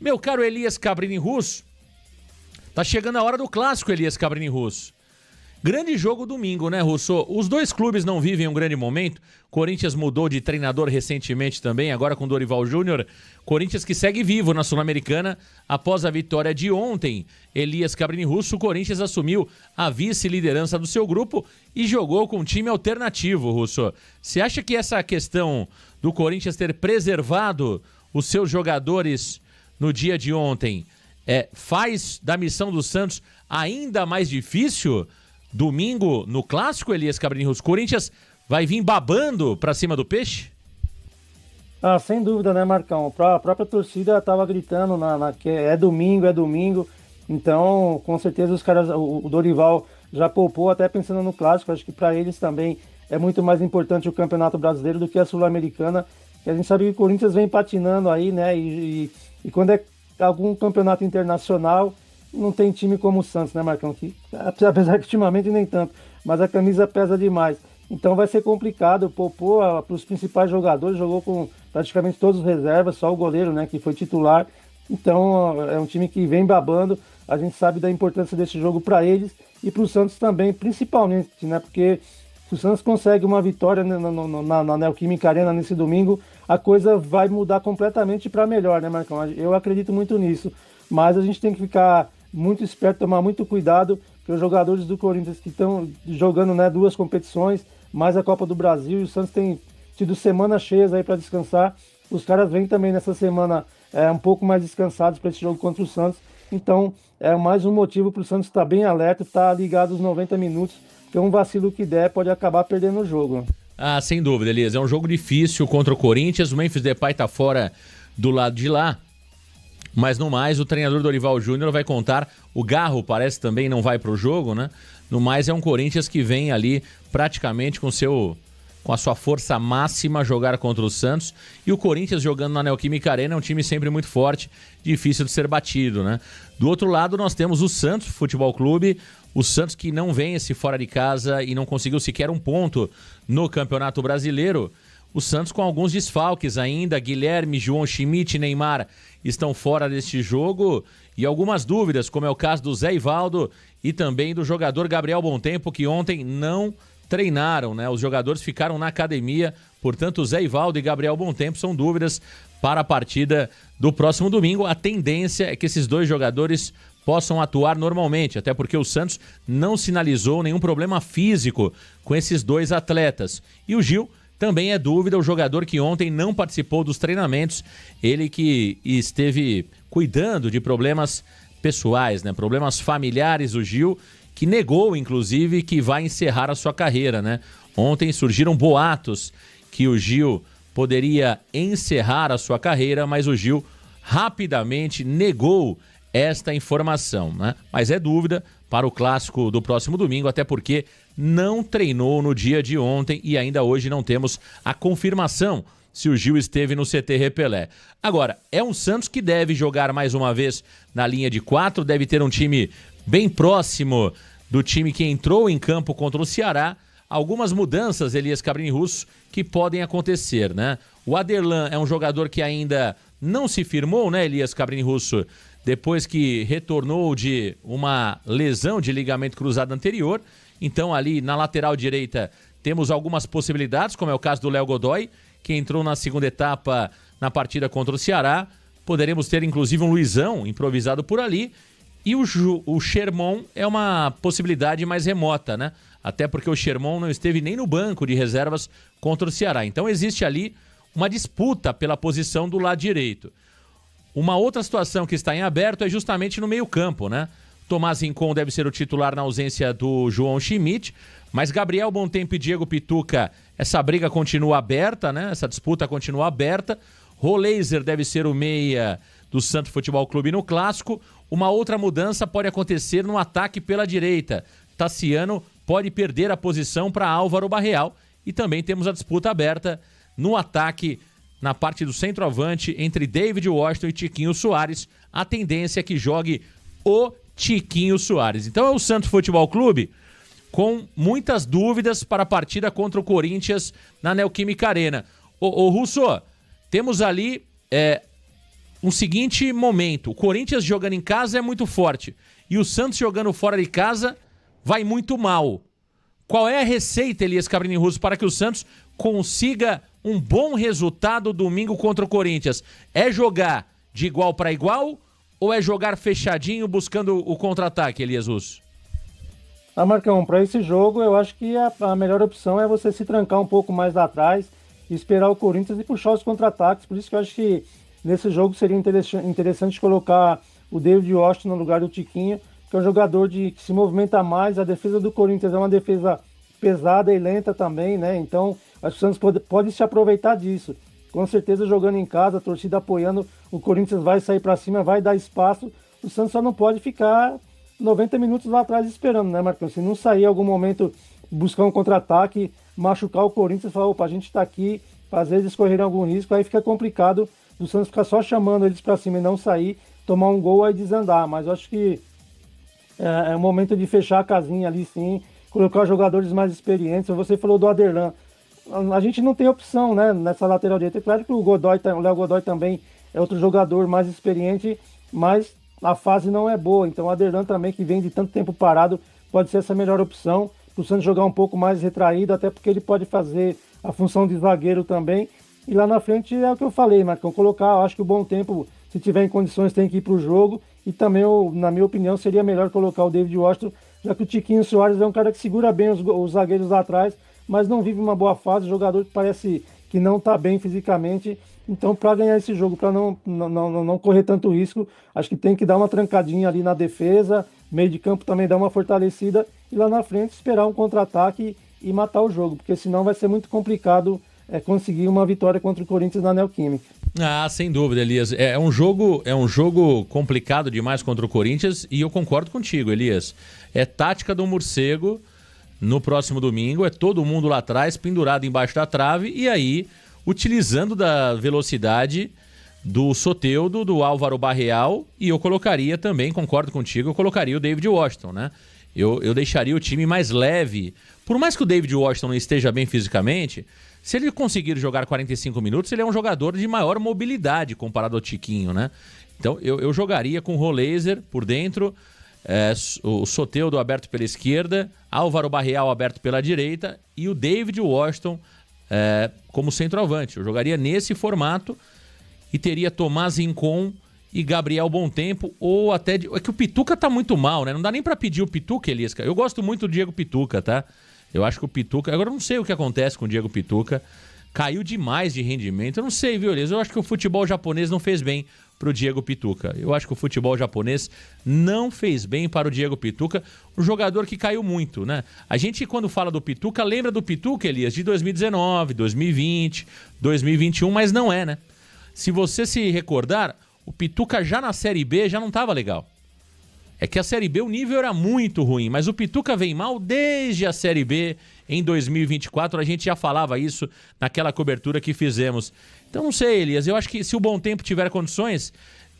Meu caro Elias Cabrini Russo, tá chegando a hora do clássico, Elias Cabrini Russo. Grande jogo domingo, né, Russo? Os dois clubes não vivem um grande momento. Corinthians mudou de treinador recentemente também, agora com Dorival Júnior. Corinthians que segue vivo na Sul-Americana após a vitória de ontem. Elias Cabrini Russo, o Corinthians assumiu a vice-liderança do seu grupo e jogou com um time alternativo, Russo. Você acha que essa questão do Corinthians ter preservado os seus jogadores no dia de ontem faz da missão do Santos ainda mais difícil? Domingo, no clássico, Elias Cabrini Russo, Corinthians vai vir babando pra cima do Peixe? Sem dúvida, né, Marcão? A própria torcida tava gritando que é domingo. Então, com certeza, os caras, o Dorival já poupou, até pensando no clássico. Acho que para eles também é muito mais importante o Campeonato Brasileiro do que a Sul-Americana. E a gente sabe que o Corinthians vem patinando aí, né? E quando é algum campeonato internacional, não tem time como o Santos, né, Marcão? Apesar que ultimamente nem tanto, mas a camisa pesa demais. Então vai ser complicado. Poupou para os principais jogadores, jogou com praticamente todos os reservas, só o goleiro, né, que foi titular. Então é um time que vem babando. A gente sabe da importância desse jogo para eles e para o Santos também, principalmente, né? Porque se o Santos consegue uma vitória na Neoquímica Arena nesse domingo, a coisa vai mudar completamente para melhor, né, Marcão? Eu acredito muito nisso, mas a gente tem que ficar muito esperto, tomar muito cuidado, porque os jogadores do Corinthians que estão jogando, né, 2 competições, mais a Copa do Brasil, e o Santos tem tido semanas cheias aí para descansar. Os caras vêm também nessa semana um pouco mais descansados para esse jogo contra o Santos. Então, é mais um motivo para o Santos estar bem alerta, estar ligado os 90 minutos, porque um vacilo que der pode acabar perdendo o jogo. Sem dúvida, Elias. É um jogo difícil contra o Corinthians. O Memphis Depay tá fora do lado de lá. Mas no mais, o treinador Dorival Júnior vai contar. O Garro parece também não vai pro jogo, né? No mais, é um Corinthians que vem ali praticamente com a sua força máxima jogar contra o Santos. E o Corinthians jogando na Neoquímica Arena é um time sempre muito forte, difícil de ser batido, né? Do outro lado, nós temos o Santos Futebol Clube. O Santos que não vence fora de casa e não conseguiu sequer um ponto no Campeonato Brasileiro. O Santos com alguns desfalques ainda, Guilherme, João Schmidt e Neymar estão fora deste jogo e algumas dúvidas, como é o caso do Zé Ivaldo e também do jogador Gabriel Bontempo, que ontem não treinaram, né? Os jogadores ficaram na academia, portanto o Zé Ivaldo e Gabriel Bontempo são dúvidas para a partida do próximo domingo. A tendência é que esses dois jogadores possam atuar normalmente, até porque o Santos não sinalizou nenhum problema físico com esses dois atletas. E o Gil também é dúvida, o jogador que ontem não participou dos treinamentos, ele que esteve cuidando de problemas pessoais, né? Problemas familiares, o Gil, que negou, inclusive, que vai encerrar a sua carreira, né? Ontem surgiram boatos que o Gil poderia encerrar a sua carreira, mas o Gil rapidamente negou esta informação, né? Mas é dúvida para o clássico do próximo domingo, até porque não treinou no dia de ontem e ainda hoje não temos a confirmação se o Gil esteve no CT Repelé. Agora, é um Santos que deve jogar mais uma vez na linha de 4, deve ter um time bem próximo do time que entrou em campo contra o Ceará. Algumas mudanças, Elias Cabrini Russo, que podem acontecer, né? O Aderlan é um jogador que ainda não se firmou, né, Elias Cabrini Russo? Depois que retornou de uma lesão de ligamento cruzado anterior. Então ali na lateral direita temos algumas possibilidades, como é o caso do Léo Godoy, que entrou na segunda etapa na partida contra o Ceará. Poderemos ter inclusive um Luizão improvisado por ali. E o Sherman é uma possibilidade mais remota, né? Até porque o Sherman não esteve nem no banco de reservas contra o Ceará. Então existe ali uma disputa pela posição do lado direito. Uma outra situação que está em aberto é justamente no meio-campo, né? Tomás Rincon deve ser o titular na ausência do João Schmidt, mas Gabriel Bontempo e Diego Pituca, essa briga continua aberta, né? Essa disputa continua aberta. Roleiser deve ser o meia do Santos Futebol Clube no clássico. Uma outra mudança pode acontecer no ataque pela direita. Tassiano pode perder a posição para Álvaro Barreal. E também temos a disputa aberta no ataque na parte do centroavante entre David Washington e Tiquinho Soares. A tendência é que jogue o Tiquinho Soares. Então é o Santos Futebol Clube com muitas dúvidas para a partida contra o Corinthians na Neoquímica Arena. Ô Russo, temos ali um seguinte momento. O Corinthians jogando em casa é muito forte. E o Santos jogando fora de casa vai muito mal. Qual é a receita, Elias Cabrini Russo, para que o Santos consiga um bom resultado domingo contra o Corinthians? É jogar de igual para igual ou é jogar fechadinho buscando o contra-ataque, Elias Russo? Marcão, para esse jogo eu acho que a melhor opção é você se trancar um pouco mais lá atrás, esperar o Corinthians e puxar os contra-ataques. Por isso que eu acho que nesse jogo seria interessante colocar o David Washington no lugar do Tiquinho, que é um jogador que se movimenta mais. A defesa do Corinthians é uma defesa pesada e lenta também, né? Então, acho que o Santos pode se aproveitar disso. Com certeza, jogando em casa, a torcida apoiando, o Corinthians vai sair para cima, vai dar espaço. O Santos só não pode ficar 90 minutos lá atrás esperando, né, Marcão? Se não sair em algum momento, buscar um contra-ataque, machucar o Corinthians, falar, opa, a gente tá aqui, às vezes correrem algum risco, aí fica complicado o Santos ficar só chamando eles para cima e não sair, tomar um gol aí desandar. Mas eu acho que é o momento de fechar a casinha ali, sim, colocar jogadores mais experientes. Você falou do Aderlan. A gente não tem opção, né, nessa lateral direita. É claro que o Léo Godoy também é outro jogador mais experiente, mas a fase não é boa. Então o Aderlan também, que vem de tanto tempo parado, pode ser essa melhor opção para o Santos jogar um pouco mais retraído, até porque ele pode fazer a função de zagueiro também. E lá na frente é o que eu falei, Marcão, colocar, acho que o Bom Tempo, se tiver em condições, tem que ir para o jogo. E também, na minha opinião, seria melhor colocar o David Washington, já que o Tiquinho Soares é um cara que segura bem os zagueiros lá atrás, mas não vive uma boa fase, jogador que parece que não está bem fisicamente. Então, para ganhar esse jogo, para não correr tanto risco, acho que tem que dar uma trancadinha ali na defesa, meio de campo também dar uma fortalecida, e lá na frente esperar um contra-ataque e matar o jogo, porque senão vai ser muito complicado conseguir uma vitória contra o Corinthians na Neoquímica. Ah, sem dúvida, Elias. É um jogo complicado demais contra o Corinthians, e eu concordo contigo, Elias. É tática do morcego no próximo domingo, é todo mundo lá atrás, pendurado embaixo da trave, e aí utilizando da velocidade do Soteldo, do Álvaro Barreal, e eu colocaria também, concordo contigo, eu colocaria o David Washington, né? Eu deixaria o time mais leve. Por mais que o David Washington não esteja bem fisicamente, se ele conseguir jogar 45 minutos, ele é um jogador de maior mobilidade comparado ao Tiquinho, né? Então eu jogaria com o Roleiser por dentro, o Soteldo aberto pela esquerda, Álvaro Barreal aberto pela direita e o David Washington como centroavante. Eu jogaria nesse formato e teria Tomás Rincon e Gabriel Bom Tempo, ou até... É que o Pituca tá muito mal, né? Não dá nem pra pedir o Pituca, Elias. Eu gosto muito do Diego Pituca, tá? Eu acho que o Pituca... Agora eu não sei o que acontece com o Diego Pituca. Caiu demais de rendimento. Eu não sei, viu, Elias? Eu acho que o futebol japonês não fez bem pro Diego Pituca. Eu acho que o futebol japonês não fez bem para o Diego Pituca, um jogador que caiu muito, né? A gente, quando fala do Pituca, lembra do Pituca, Elias, de 2019, 2020, 2021, mas não é, né? Se você se recordar, o Pituca já na Série B já não estava legal. É que a Série B o nível era muito ruim, mas o Pituca vem mal desde a Série B em 2024. A gente já falava isso naquela cobertura que fizemos. Então não sei, Elias, eu acho que se o Bom Tempo tiver condições,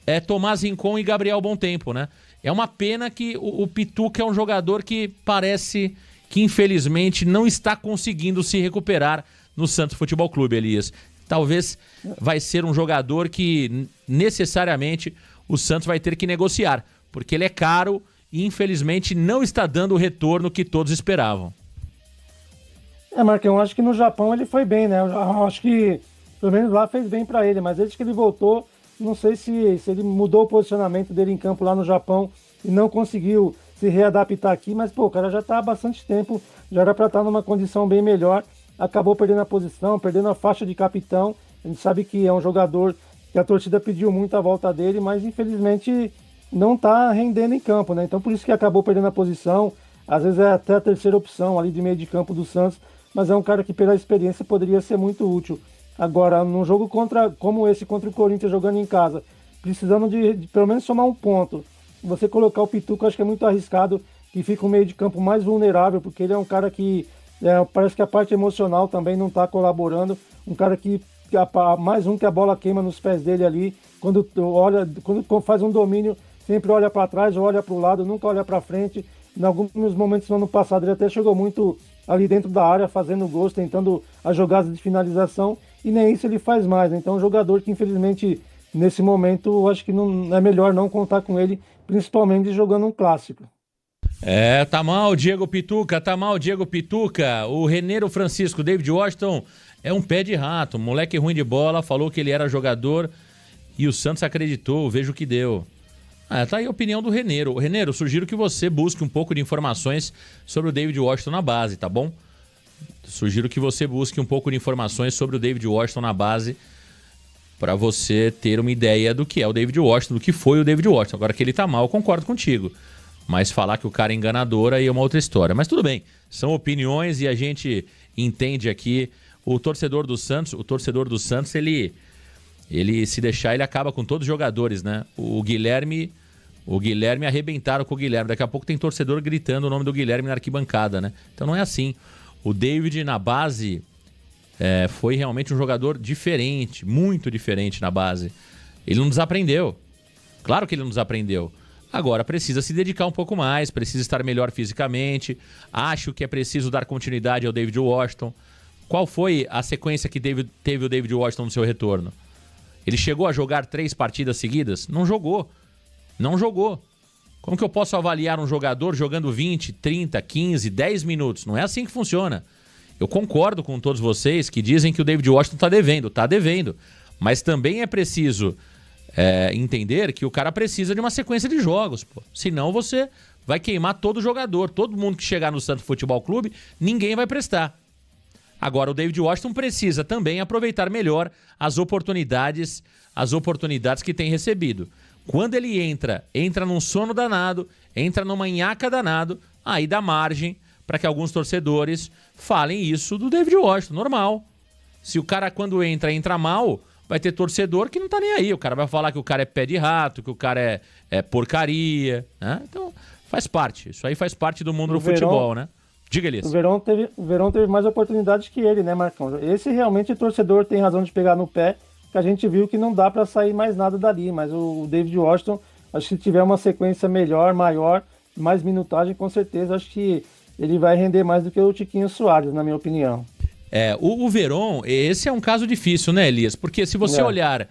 é Tomás Rincon e Gabriel Bom Tempo, né? É uma pena que o Pituca é um jogador que parece que infelizmente não está conseguindo se recuperar no Santos Futebol Clube, Elias. Talvez vai ser um jogador que necessariamente o Santos vai ter que negociar, porque ele é caro e infelizmente não está dando o retorno que todos esperavam. Marcão, acho que no Japão ele foi bem, né? Eu acho que pelo menos lá fez bem para ele, mas desde que ele voltou, não sei se ele mudou o posicionamento dele em campo lá no Japão e não conseguiu se readaptar aqui, mas pô, o cara já tá há bastante tempo, já era para estar numa condição bem melhor. Acabou perdendo a posição, perdendo a faixa de capitão. A gente sabe que é um jogador que a torcida pediu muito a volta dele, mas infelizmente não está rendendo em campo, né? Então por isso que acabou perdendo a posição. Às vezes é até a terceira opção ali de meio de campo do Santos, mas é um cara que pela experiência poderia ser muito útil. Agora, num jogo como esse contra o Corinthians jogando em casa, precisando de pelo menos somar um ponto, você colocar o Pituca, acho que é muito arriscado, que fica um meio de campo mais vulnerável, porque ele é um cara que parece que a parte emocional também não está colaborando. Um cara que mais um que a bola queima nos pés dele ali. Quando faz um domínio, sempre olha para trás, olha para o lado, nunca olha para frente. Em alguns momentos no ano passado ele até chegou muito ali dentro da área, fazendo gols, tentando as jogadas de finalização, e nem isso ele faz mais. Então, um jogador que infelizmente nesse momento eu acho que não é melhor não contar com ele, principalmente jogando um clássico. Tá mal, Diego Pituca, tá mal, Diego Pituca. O Reneiro Francisco, David Washington é um pé de rato, moleque ruim de bola, falou que ele era jogador e o Santos acreditou, veja o que deu. Tá aí a opinião do Reneiro. Reneiro, sugiro que você busque um pouco de informações sobre o David Washington na base, tá bom? Sugiro que você busque um pouco de informações sobre o David Washington na base para você ter uma ideia do que é o David Washington, do que foi o David Washington. Agora que ele tá mal, eu concordo contigo. Mas falar que o cara é enganador aí é uma outra história. Mas tudo bem, são opiniões e a gente entende aqui. O torcedor do Santos, ele se deixar, ele acaba com todos os jogadores, né? O Guilherme arrebentaram com o Guilherme. Daqui a pouco tem torcedor gritando o nome do Guilherme na arquibancada, né? Então não é assim. O David na base foi realmente um jogador diferente, muito diferente na base. Ele não desaprendeu. Claro que ele não desaprendeu. Agora precisa se dedicar um pouco mais, precisa estar melhor fisicamente. Acho que é preciso dar continuidade ao David Washington. Qual foi a sequência que teve o David Washington no seu retorno? Ele chegou a jogar 3 partidas seguidas? Não jogou. Não jogou. Como que eu posso avaliar um jogador jogando 20, 30, 15, 10 minutos? Não é assim que funciona. Eu concordo com todos vocês que dizem que o David Washington está devendo. Está devendo. Mas também é preciso entender que o cara precisa de uma sequência de jogos. Pô. Senão você vai queimar todo jogador. Todo mundo que chegar no Santos Futebol Clube, ninguém vai prestar. Agora, o David Washington precisa também aproveitar melhor as oportunidades que tem recebido. Quando ele entra num sono danado, entra numa nhaca danado, aí dá margem para que alguns torcedores falem isso do David Washington, normal. Se o cara, quando entra mal, vai ter torcedor que não tá nem aí. O cara vai falar que o cara é pé de rato, que o cara é porcaria, né? Então, faz parte. Isso aí faz parte do mundo do futebol, né? Diga, Elias. O Verón teve mais oportunidades que ele, né, Marcão? Esse realmente o torcedor tem razão de pegar no pé, que a gente viu que não dá para sair mais nada dali. Mas o David Washington, acho que se tiver uma sequência melhor, maior, mais minutagem, com certeza, acho que ele vai render mais do que o Tiquinho Soares, na minha opinião. O Verón, esse é um caso difícil, né, Elias? Porque se você olhar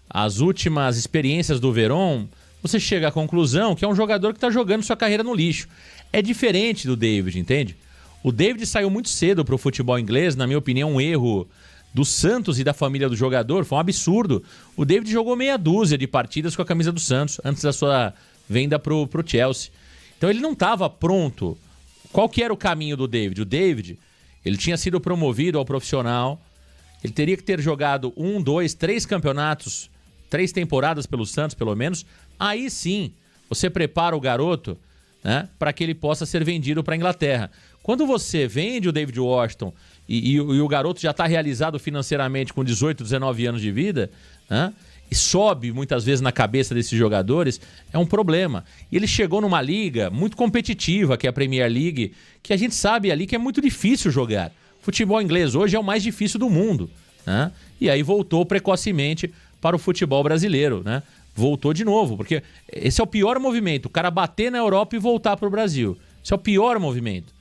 as últimas experiências do Verón, você chega à conclusão que é um jogador que está jogando sua carreira no lixo. É diferente do David, entende? O David saiu muito cedo para o futebol inglês, na minha opinião, um erro do Santos e da família do jogador, foi um absurdo. O David jogou meia dúzia de partidas com a camisa do Santos, antes da sua venda pro Chelsea. Então ele não estava pronto. Qual que era o caminho do David? O David, ele tinha sido promovido ao profissional, ele teria que ter jogado 1, 2, 3 campeonatos, 3 temporadas pelo Santos, pelo menos. Aí sim, você prepara o garoto, né, para que ele possa ser vendido para a Inglaterra. Quando você vende o David Washington e o garoto já está realizado financeiramente com 18, 19 anos de vida, né, e sobe muitas vezes na cabeça desses jogadores, é um problema. E ele chegou numa liga muito competitiva, que é a Premier League, que a gente sabe ali que é muito difícil jogar. Futebol inglês hoje é o mais difícil do mundo, né? E aí voltou precocemente para o futebol brasileiro, né? Voltou de novo, porque esse é o pior movimento, o cara bater na Europa e voltar para o Brasil. Esse é o pior movimento.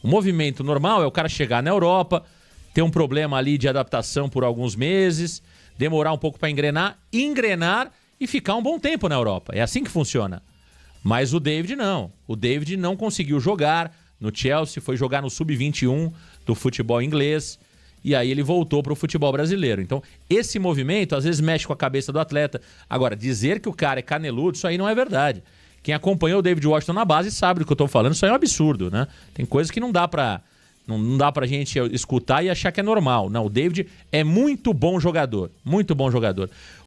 O movimento normal é o cara chegar na Europa, ter um problema ali de adaptação por alguns meses, demorar um pouco para engrenar e ficar um bom tempo na Europa. É assim que funciona. Mas o David não. O David não conseguiu jogar no Chelsea, foi jogar no Sub-21 do futebol inglês, e aí ele voltou para o futebol brasileiro. Então, esse movimento às vezes mexe com a cabeça do atleta. Agora, dizer que o cara é caneludo, isso aí não é verdade. Quem acompanhou o David Washington na base sabe do que eu estou falando, isso aí é um absurdo, né? Tem coisas que não dá pra gente escutar e achar que é normal. Não, o David é muito bom jogador, muito bom jogador.